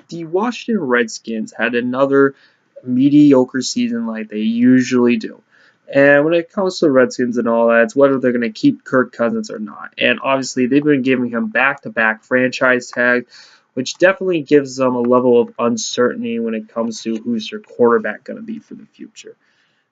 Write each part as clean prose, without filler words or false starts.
the Washington Redskins had another mediocre season like they usually do. And when it comes to the Redskins and all that, it's whether they're going to keep Kirk Cousins or not. And obviously, they've been giving him back-to-back franchise tags, which definitely gives them a level of uncertainty when it comes to who's their quarterback going to be for the future.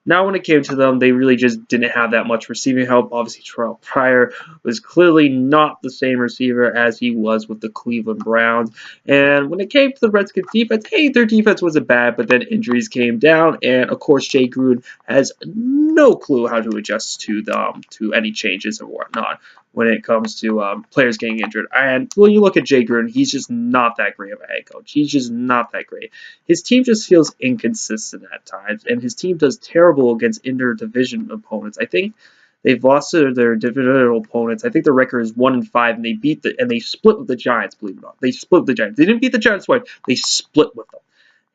Now, when it came to them, they really just didn't have that much receiving help. Obviously, Terrell Pryor was clearly not the same receiver as he was with the Cleveland Browns. And when it came to the Redskins defense, hey, their defense wasn't bad, but then injuries came down. And, of course, Jay Gruden has no clue how to adjust to any changes or whatnot when it comes to players getting injured. And when you look at Jay Gruden, he's just not that great of a head coach. He's just not that great. His team just feels inconsistent at times, and his team does terrible against interdivision opponents. I think they've lost to their divisional opponents. I think their record is 1-5, and they split with the Giants. Believe it or not, they split with the Giants. They didn't beat the Giants twice. They split with them.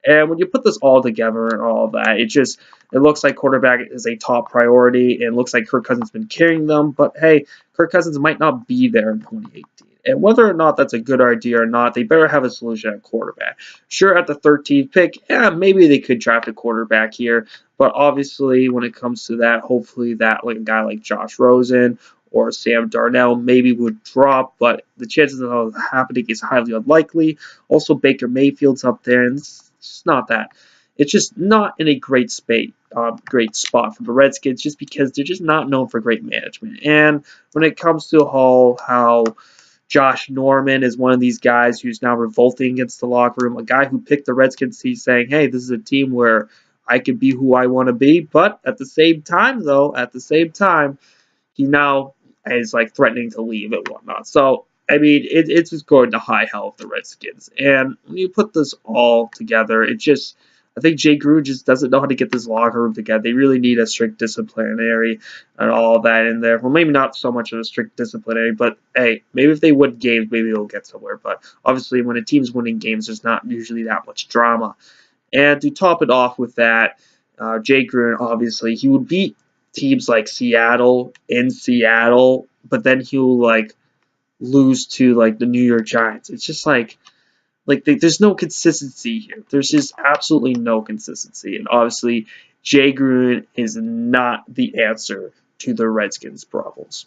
And when you put this all together and all of that, it looks like quarterback is a top priority, and it looks like Kirk Cousins has been carrying them. But hey, Kirk Cousins might not be there in 2018. And whether or not that's a good idea or not, they better have a solution at quarterback. Sure, at the 13th pick, yeah, maybe they could draft a quarterback here. But obviously, when it comes to that, hopefully that like a guy like Josh Rosen or Sam Darnell maybe would drop, but the chances of that happening is highly unlikely. Also, Baker Mayfield's up there, and it's just not that. It's just not in a great spot for the Redskins, just because they're just not known for great management. And when it comes to how Josh Norman is one of these guys who's now revolting against the locker room, a guy who picked the Redskins, he's saying, hey, this is a team where I can be who I want to be. But at the same time, he now is like threatening to leave and whatnot. So, I mean, it's just going to high hell with the Redskins. And when you put this all together, I think Jay Gruden just doesn't know how to get this locker room together. They really need a strict disciplinary and all of that in there. Well, maybe not so much of a strict disciplinary, but hey, maybe if they win games, maybe they'll get somewhere. But obviously, when a team's winning games, there's not usually that much drama. And to top it off with that, Jay Gruden, obviously, he would beat teams like Seattle in Seattle, but then he'll like lose to like the New York Giants. It's just there's no consistency here. There's just absolutely no consistency. And obviously, Jay Gruden is not the answer to the Redskins' problems.